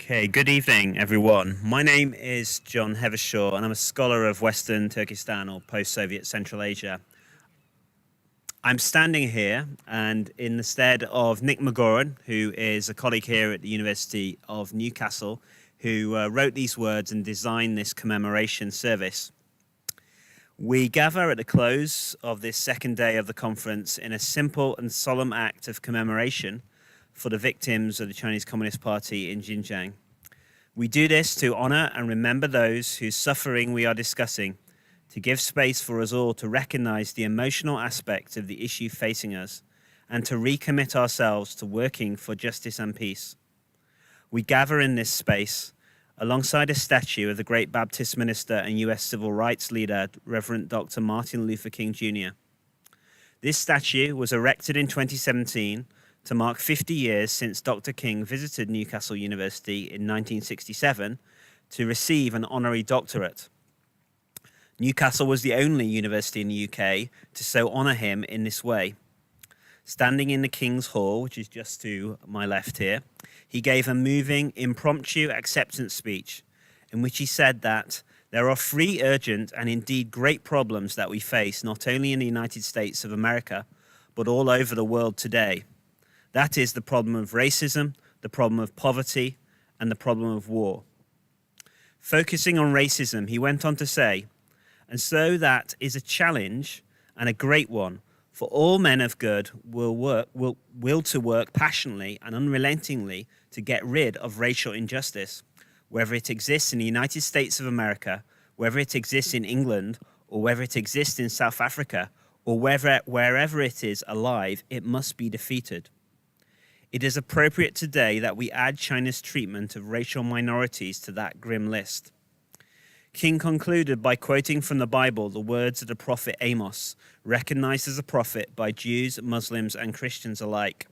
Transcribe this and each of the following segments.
Okay, good evening, everyone. My name is John Hevershaw, and I'm a scholar of Western Turkestan or post-Soviet Central Asia. I'm standing here and in the stead of Nick McGoran, who is a colleague here at the University of Newcastle, who wrote these words and designed this commemoration service. We gather at the close of this second day of the conference in a simple and solemn act of commemoration for the victims of the Chinese Communist Party in Xinjiang. We do this to honor and remember those whose suffering we are discussing, to give space for us all to recognize the emotional aspect of the issue facing us, and to recommit ourselves to working for justice and peace. We gather in this space alongside a statue of the great Baptist minister and US civil rights leader, Reverend Dr. Martin Luther King Jr. This statue was erected in 2017 to mark 50 years since Dr. King visited Newcastle University in 1967 to receive an honorary doctorate. Newcastle was the only university in the UK to so honor him in this way. Standing in the King's Hall, which is just to my left here, he gave a moving, impromptu acceptance speech in which he said that there are three urgent and indeed great problems that we face not only in the United States of America, but all over the world today. That is the problem of racism, the problem of poverty, and the problem of war. Focusing on racism, he went on to say, and so that is a challenge and a great one for all men of good will to work passionately and unrelentingly to get rid of racial injustice, whether it exists in the United States of America, whether it exists in England, or whether it exists in South Africa, or wherever it is alive, it must be defeated. It is appropriate today that we add China's treatment of racial minorities to that grim list. King concluded by quoting from the Bible the words of the prophet Amos, recognized as a prophet by Jews, Muslims, and Christians alike,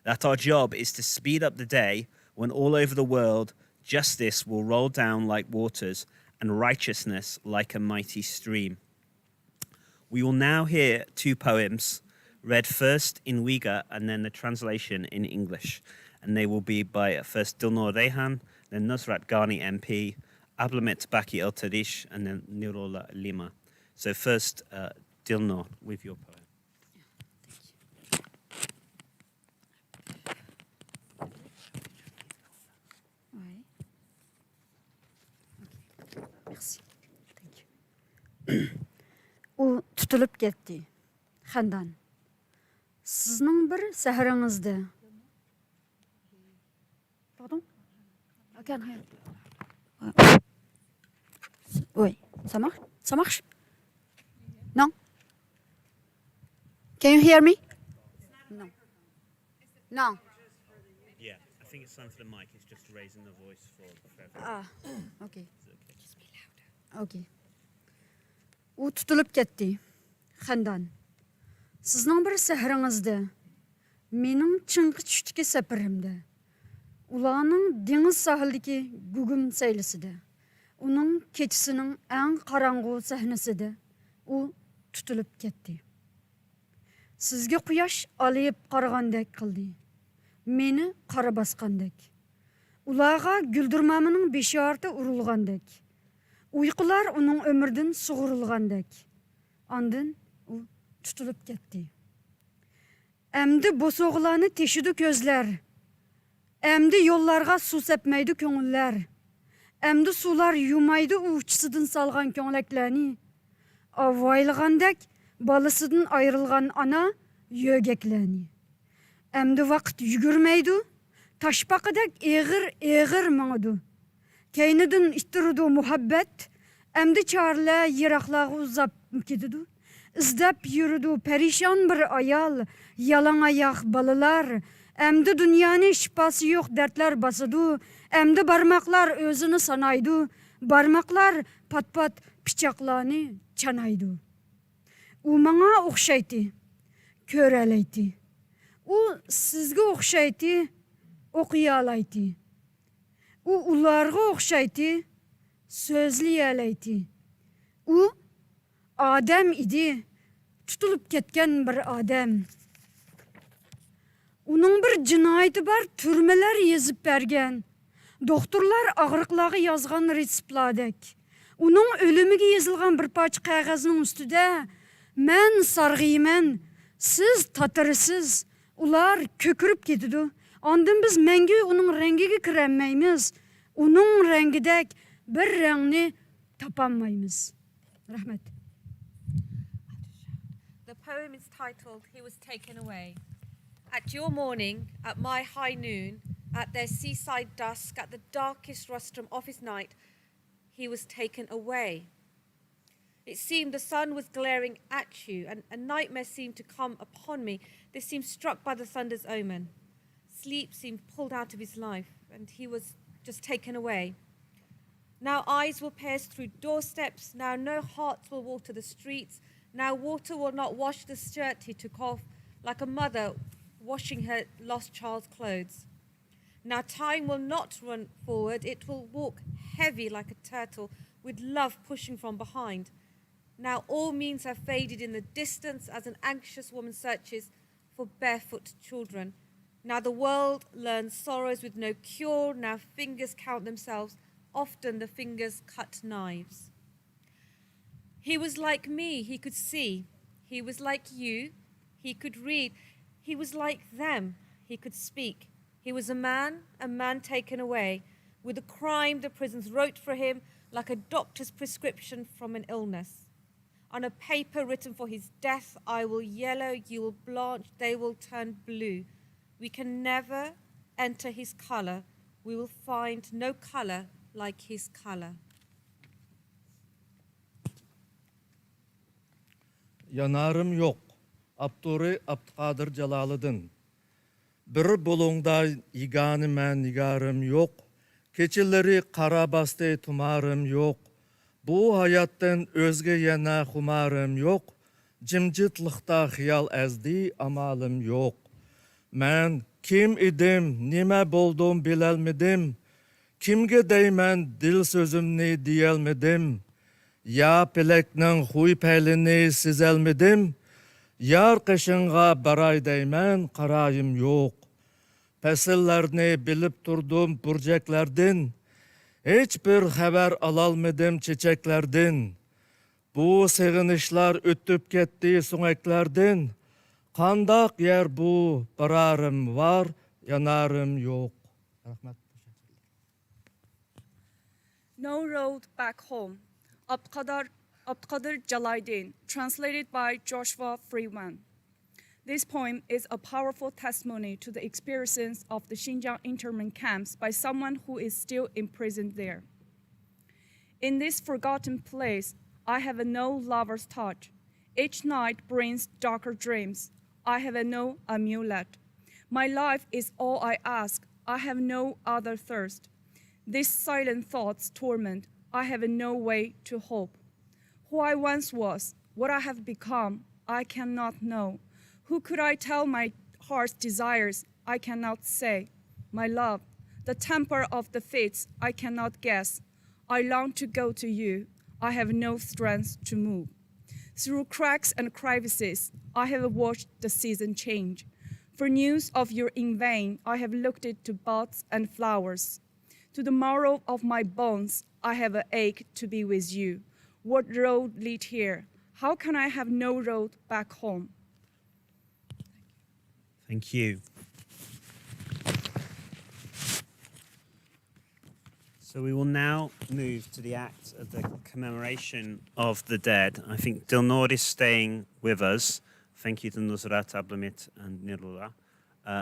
that our job is to speed up the day when all over the world justice will roll down like waters and righteousness like a mighty stream. We will now hear two poems read first in Uyghur and then the translation in English. And they will be by first Dilnur Reyhan, then Nusrat Ghani MP, Abdul'ehed Baki El-Tadish, and then Nirola Lima. So first, Dilnur, with your poem. Merci. Thank you. O Tutulup Ketti, Hendan. Sizning bir sehringizda. Pardon? I can't hear. Oui, ça marche? Ça marche? No? Can you hear me? No. No. Yeah, I think it's time for the mic. It's just raising the voice for Okay. Okay. O tutulup ketdi. Hendan. Sizning bir sehringizda, mening ching'i tushdagi safarimda, ularning dengiz sohilidagi gugum saylisida, uning kechisining eng qorong'u sahnasida u tutilib ketdi. Sizga quyosh olib qaragandek qildi, meni qora bosgandek. Ularga guldirmamining beshorti urilgandek. Uyqular uning umridan sug'urilgandek. Ondan u tutulup ketdi. Emdi bosoğlarını teşidi gözler. Emdi yollarga su sepmeydi köngüller. Emdi sular yumaydı uçsıdın salgan köngлекlerini. Avaylığandek balısıdın ayrılgan ana yögeklerini. Emdi vaqt yugurmeydi. Taşbaqıdek eğir mağıdı. Keynidin ittirdi muhabbet. Emdi çarla yiraqlağı uzap gididu. İzdep yürüdü perişan bir ayal, yalan ayak balılar. Emdi dünyanın şifası yok dertler basıdı. Emdi barmaklar özünü sanaydı. Barmaklar pat piçaklarını çanaydı. U bana okşaydı, köreleydi. U sizge okşaydı, okuyalaydı. U ularga okşaydı, sözleyeleydi. U Adem idi, tutulup ketken bir Adem. Onun bir cinayeti var, türmeler yazıp bergen. Doktorlar ağırlıqları yazğan reseptladek. Onun ölümüge yazılğan bir parça qağazının üstüde "Men sarğıymen, siz tatırısız." Ular kökürüp getidu. Ondan biz mengü onun rengige kiremeymiz. Onun rengidek bir rengni tapanmaymiz. Rahmet. The poem is titled "He Was Taken Away." At your morning, at my high noon, at their seaside dusk, at the darkest rostrum of his night, he was taken away. It seemed the sun was glaring at you, and a nightmare seemed to come upon me. This seemed struck by the thunder's omen. Sleep seemed pulled out of his life, and he was just taken away. Now eyes will pierce through doorsteps, now no hearts will water the streets, now water will not wash the shirt he took off, like a mother washing her lost child's clothes. Now time will not run forward, it will walk heavy like a turtle, with love pushing from behind. Now all means have faded in the distance as an anxious woman searches for barefoot children. Now the world learns sorrows with no cure, now fingers count themselves, often the fingers cut knives. He was like me, he could see. He was like you, he could read. He was like them, he could speak. He was a man taken away, with a crime the prisons wrote for him, like a doctor's prescription from an illness. On a paper written for his death, I will yellow, you will blanch, they will turn blue. We can never enter his color. We will find no color like his color. Yanarim yok. Abduqadir Jalalidin. Bir bulungda yigani men nigarım yok. Keçileri kara bastı tumarım yok. Bu hayattan özge yana xumarım yok. Cimcitlikta xiyal ezdi amalım yok. Men kim idim, nime boldum bilelmedim. Kimge deymen dil sözümni diyelmedim. Ya peleknin huy pelini sizelmedim. Yar kışınga baray deymen karayım yok. Pesillerini bilip durdum burceklerden. Hiçbir haber alalmadım çiçeklerden. Bu sığınışlar ötüp gitti suneklerden. Kandak yer bu, bararım var, yanarım yok. No Road Back Home, Abduqadir Jalalidin, translated by Joshua Freeman. This poem is a powerful testimony to the experiences of the Xinjiang internment camps by someone who is still imprisoned there. In this forgotten place, I have no lover's touch. Each night brings darker dreams. I have no amulet. My life is all I ask. I have no other thirst. These silent thoughts torment. I have no way to hope. Who I once was, what I have become, I cannot know. Who could I tell my heart's desires? I cannot say. My love, the temper of the fates, I cannot guess. I long to go to you. I have no strength to move. Through cracks and crevices, I have watched the season change. For news of you in vain, I have looked to buds and flowers. To the marrow of my bones, I have an ache to be with you. What road lead here? How can I have no road back home? Thank you. So we will now move to the act of the commemoration of the dead. I think Dilnord is staying with us. Thank you to Nusrat, Abdul'ehed, and Nirullah.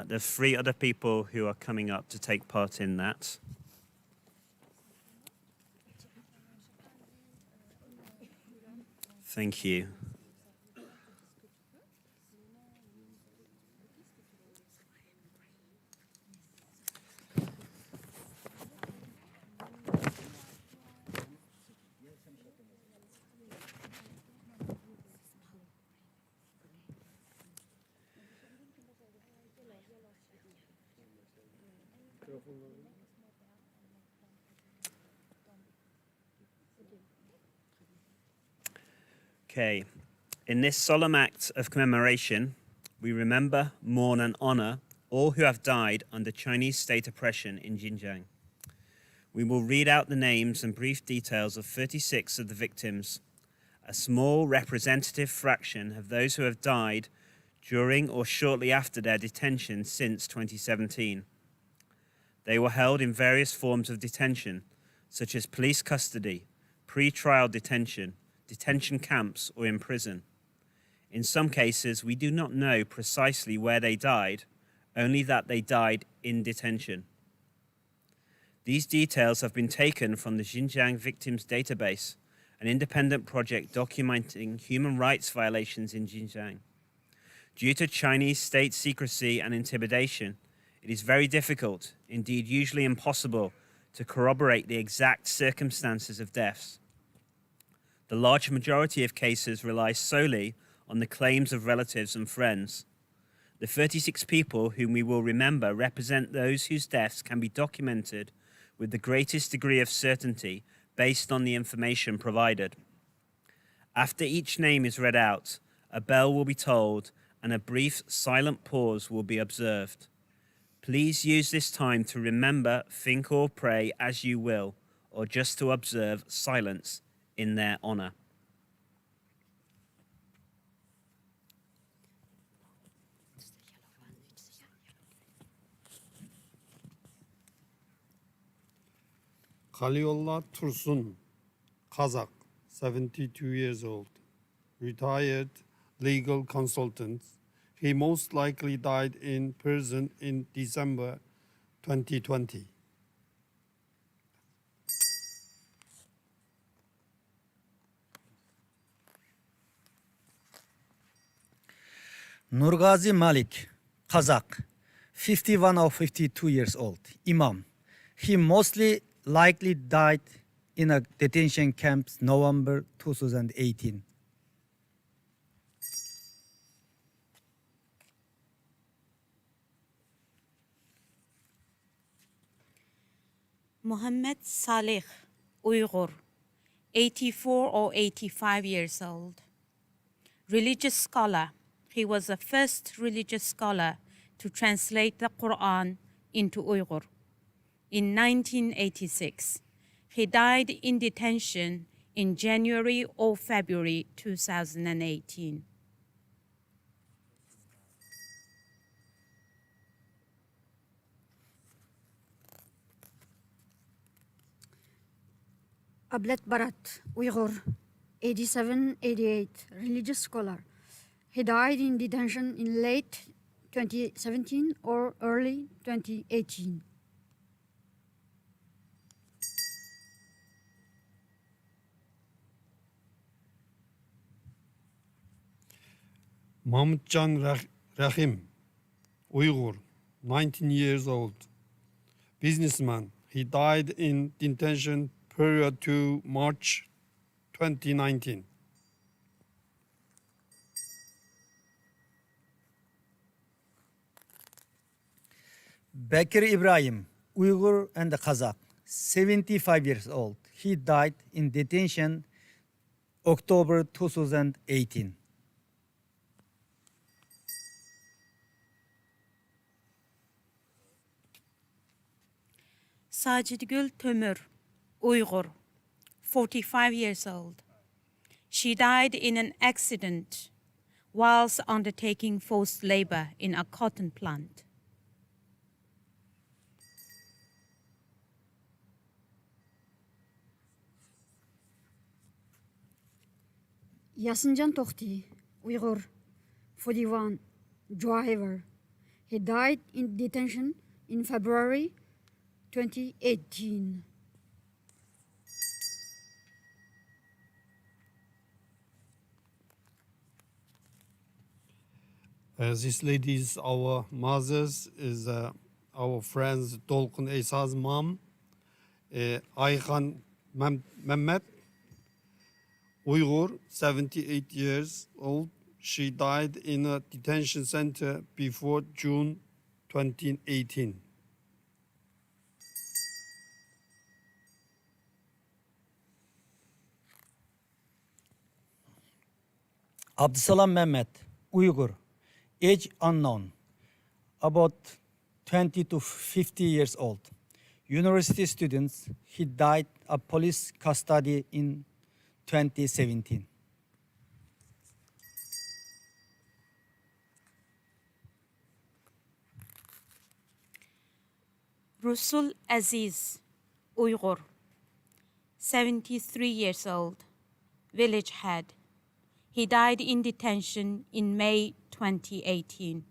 There are 3 other people who are coming up to take part in that. Thank you. Okay, in this solemn act of commemoration, we remember, mourn and honor all who have died under Chinese state oppression in Xinjiang. We will read out the names and brief details of 36 of the victims, a small representative fraction of those who have died during or shortly after their detention since 2017. They were held in various forms of detention, such as police custody, pre-trial detention, detention camps, or in prison. In some cases, we do not know precisely where they died, only that they died in detention. These details have been taken from the Xinjiang Victims Database, an independent project documenting human rights violations in Xinjiang. Due to Chinese state secrecy and intimidation, it is very difficult, indeed usually impossible, to corroborate the exact circumstances of deaths. The large majority of cases rely solely on the claims of relatives and friends. The 36 people whom we will remember represent those whose deaths can be documented with the greatest degree of certainty based on the information provided. After each name is read out, a bell will be tolled and a brief silent pause will be observed. Please use this time to remember, think or pray as you will, or just to observe silence in their honor. Kaliollah Tursun, Kazakh, 72 years old, retired legal consultant. He most likely died in prison in December 2020. Nurgazi Malik, Kazakh, 51 or 52 years old, Imam. He mostly likely died in a detention camp November 2018. Mohammed Saleh, Uyghur, 84 or 85 years old. Religious scholar. He was the first religious scholar to translate the Quran into Uyghur. In 1986, he died in detention in January or February 2018. Abdul'ehed Barat, Uyghur, 87-88, religious scholar. He died in detention in late 2017 or early 2018. Mahmudjan Rahim, Uyghur, 19 years old, businessman. He died in detention prior to March 2019. Bekir Ibrahim, Uyghur and Kazakh, 75 years old. He died in detention October 2018. Sajidgül Tömür, Uyghur, 45 years old. She died in an accident whilst undertaking forced labor in a cotton plant. Yasinjan Tohti, Uyghur, 41, driver. He died in detention in February 2018. This lady is our mothers, is our friends Dolkun Esa''s mom, Ayhan Mehmet, Uyghur, 78 years old. She died in a detention center before June 2018. Abdusalam Mehmet, Uyghur, age unknown, about 20 to 50 years old. university students. He died of police custody in 2017. Rusul Aziz, Uyghur, 73 years old, village head. He died in detention in May 2018.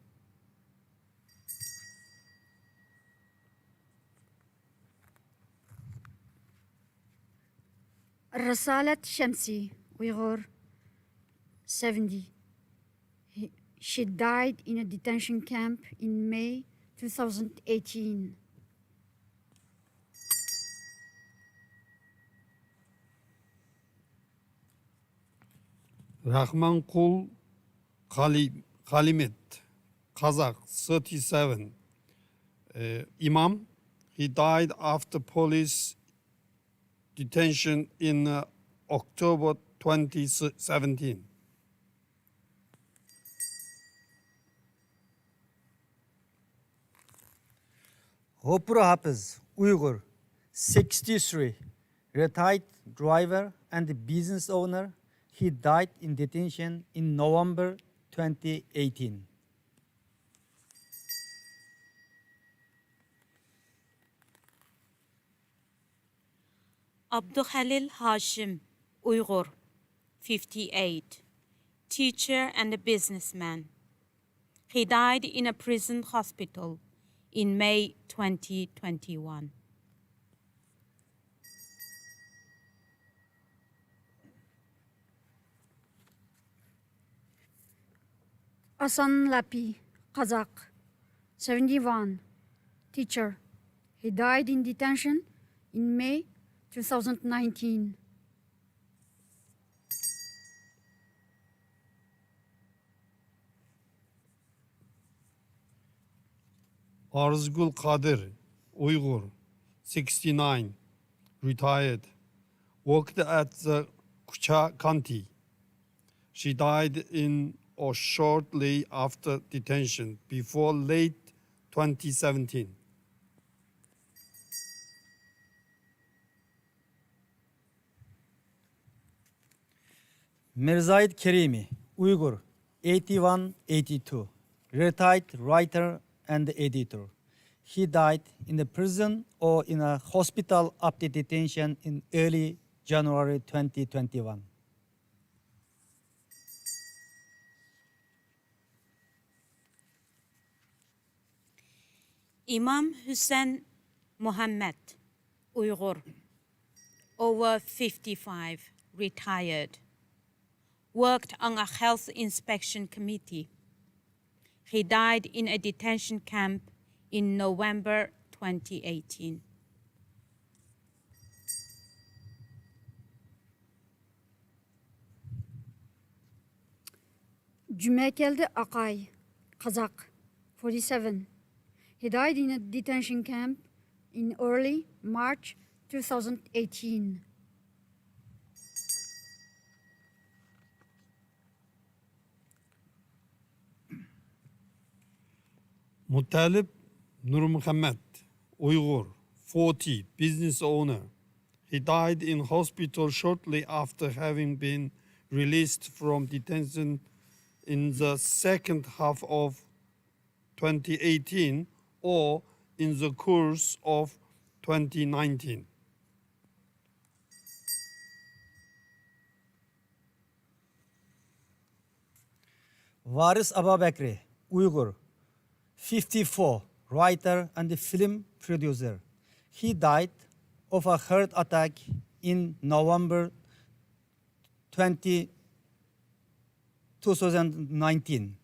Rasalat Shamsi, Uyghur, 70. She died in a detention camp in May 2018. Rahman Kul Kalimet, Kazakh, 37. Imam, he died after police detention in October 2017. Hopur Hafiz, Uyghur, 63, retired driver and business owner. He died in detention in November 2018. Abdul'ehed Hashim, Uyghur, 58, teacher and a businessman. He died in a prison hospital in May 2021. Asan Lapi, Kazakh, 71, teacher. He died in detention in May 2019. Arzgul Kadir, Uyghur, 69, retired, worked at the Kucha County. She died in or shortly after detention before late 2017. Mirzaid Kerimi, Uyghur, 81-82, retired writer and editor. He died in the prison or in a hospital after detention in early January 2021. Imam Hussein Mohammed, Uyghur, over 55, retired, worked on a health inspection committee. He died in a detention camp in November 2018. Cümekelde Akay, Kazakh, 47. He died in a detention camp in early March 2018. Muttalib Nur Muhammad, Uyghur, 40, business owner. He died in hospital shortly after having been released from detention in the second half of 2018 or in the course of 2019. Varis Ababekri, Uyghur, 54, writer and film producer. He died of a heart attack in November 2019,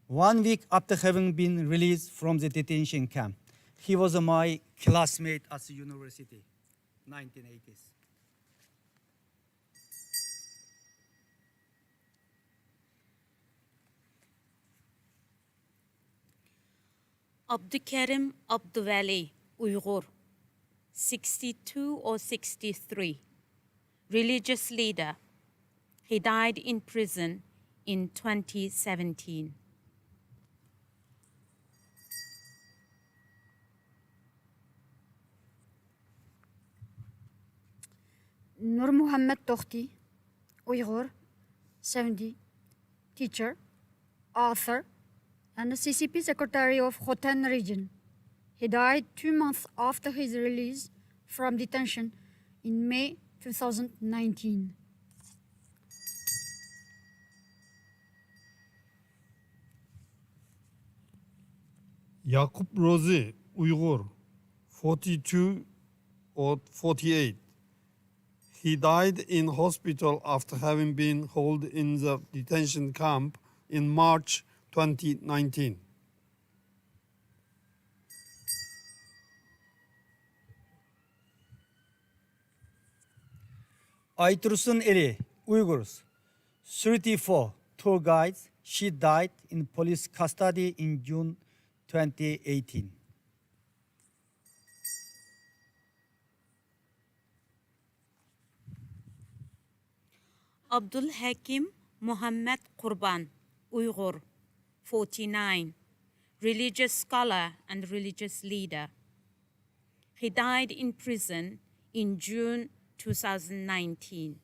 1 week after having been released from the detention camp. He was my classmate at the university, 1980s. Abdukarim Abdul'ehed, Uyghur, 62 or 63, religious leader. He died in prison in 2017. Nur Muhammad Tohti, Uyghur, 70, teacher, author, and the CCP secretary of Khotan region. He died 2 months after his release from detention in May 2019. Yakup Rozi, Uyghur, 42 or 48. He died in hospital after having been held in the detention camp in March 2019. Aytursun Eri, Uyghurs, 34, tour guides. She died in police custody in June 2018. Abdul'ehed Muhammad Qurban, Uyghur, 49, religious scholar and religious leader. He died in prison in June 2019.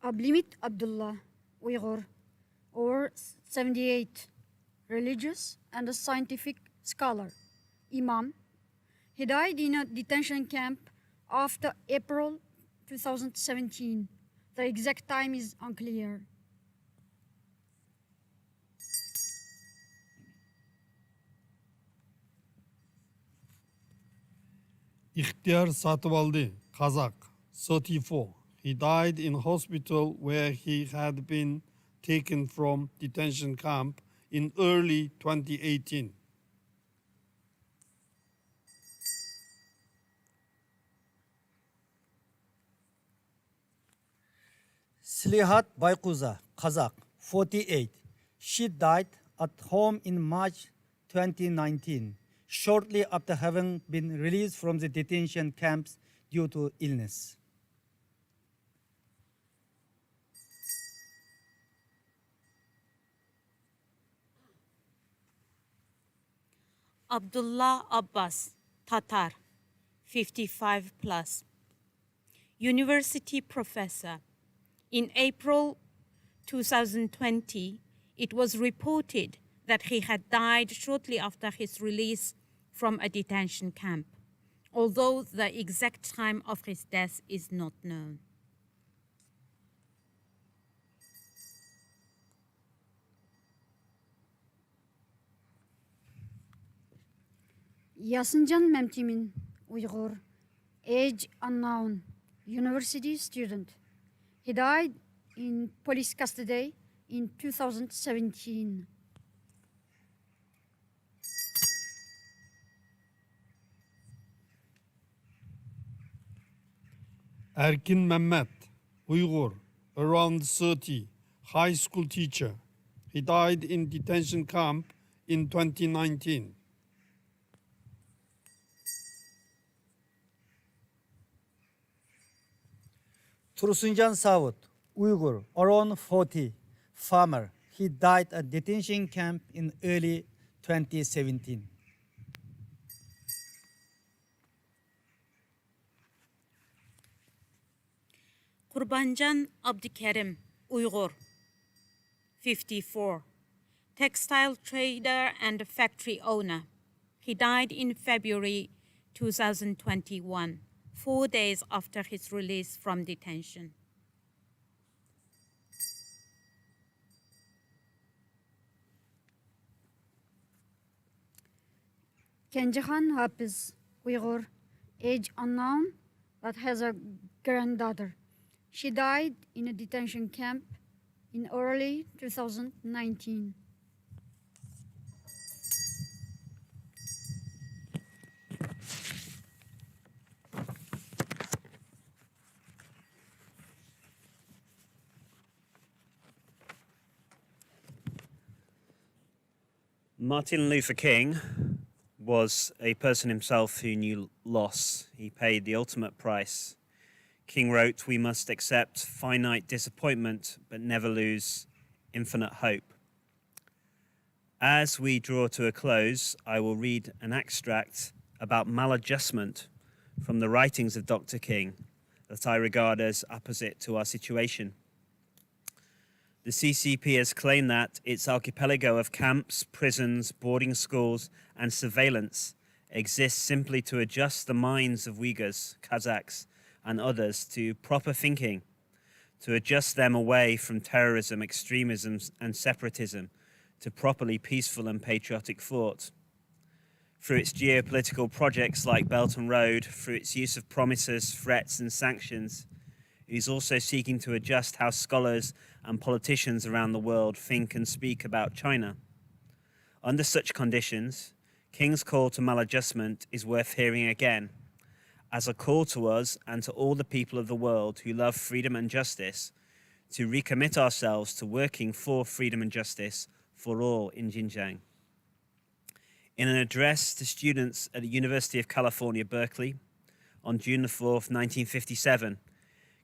Abdul'ehed Abdullah, Uyghur, or 78, religious and a scientific scholar, Imam. He died in a detention camp after April 2017. The exact time is unclear. İhtiyar Satıvaldi, Kazakh, 34. He died in hospital where he had been taken from detention camp in early 2018. Slihat Baykuza, Kazakh, 48. She died at home in March 2019, shortly after having been released from the detention camps due to illness. Abdullah Abbas, Tatar, 55 plus, university professor. In April 2020, it was reported that he had died shortly after his release from a detention camp, although the exact time of his death is not known. Yasinjan Memtimin, Uyghur, age unknown, university student. He died in police custody in 2017. Erkin Mehmet, Uyghur, around 30, high school teacher. He died in detention camp in 2019. Tursunjan Savut, Uyghur, around 40, farmer. He died at detention camp in early 2017. Qurbanjan Abduqadir, Uyghur, 54, textile trader and factory owner. He died in February 2021, 4 days after his release from detention. Kenjihan Hafiz, Uyghur, age unknown, but has a granddaughter. She died in a detention camp in early 2019. Martin Luther King was a person himself who knew loss. He paid the ultimate price. King wrote, "We must accept finite disappointment, but never lose infinite hope." As we draw to a close, I will read an extract about maladjustment from the writings of Dr. King that I regard as opposite to our situation. The CCP has claimed that its archipelago of camps, prisons, boarding schools, and surveillance exists simply to adjust the minds of Uyghurs, Kazakhs, and others to proper thinking, to adjust them away from terrorism, extremism, and separatism to properly peaceful and patriotic thought. Through its geopolitical projects like Belt and Road, through its use of promises, threats, and sanctions, it is also seeking to adjust how scholars and politicians around the world think and speak about China. Under such conditions, King's call to maladjustment is worth hearing again, as a call to us and to all the people of the world who love freedom and justice to recommit ourselves to working for freedom and justice for all in Xinjiang. In an address to students at the University of California, Berkeley, on June the 4th, 1957,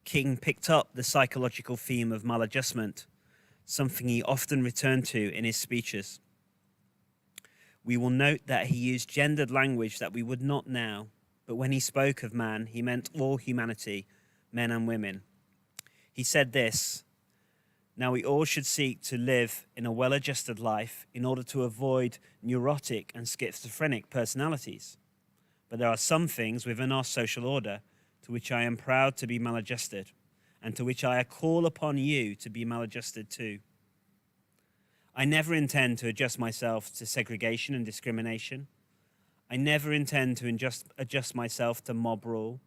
King picked up the psychological theme of maladjustment, something he often returned to in his speeches. We will note that he used gendered language that we would not now, but when he spoke of man, he meant all humanity, men and women. He said this: "Now we all should seek to live in a well-adjusted life in order to avoid neurotic and schizophrenic personalities. But there are some things within our social order to which I am proud to be maladjusted, and to which I call upon you to be maladjusted too. I never intend to adjust myself to segregation and discrimination. I never intend to adjust myself to mob rule.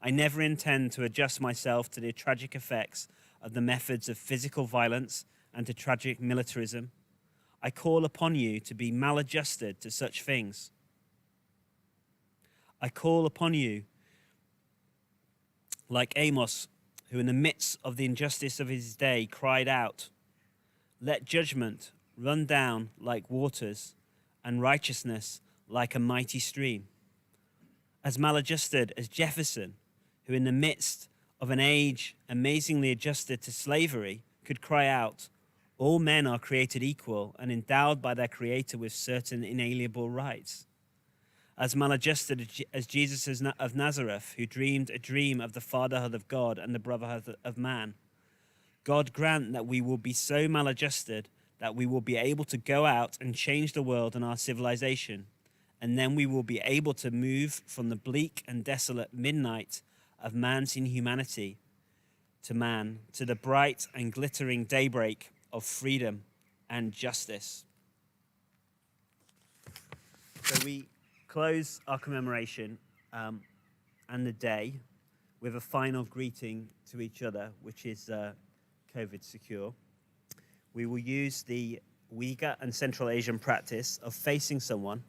I never intend to adjust myself to the tragic effects of the methods of physical violence and to tragic militarism. I call upon you to be maladjusted to such things. I call upon you, like Amos, who in the midst of the injustice of his day cried out, 'Let judgment run down like waters and righteousness like a mighty stream.' As maladjusted as Jefferson, who in the midst of an age amazingly adjusted to slavery could cry out, 'All men are created equal and endowed by their Creator with certain inalienable rights.' As maladjusted as Jesus of Nazareth, who dreamed a dream of the fatherhood of God and the brotherhood of man. God grant that we will be so maladjusted that we will be able to go out and change the world and our civilization, and then we will be able to move from the bleak and desolate midnight of man's inhumanity to man, to the bright and glittering daybreak of freedom and justice." So we close our commemoration and the day with a final greeting to each other, which is COVID secure. We will use the Uyghur and Central Asian practice of facing someone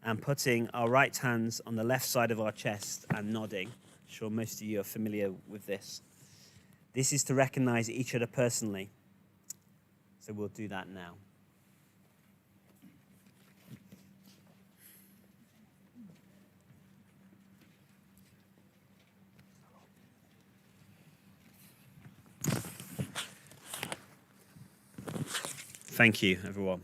and putting our right hands on the left side of our chest and nodding. I'm sure most of you are familiar with this. This is to recognize each other personally. So we'll do that now. Thank you, everyone.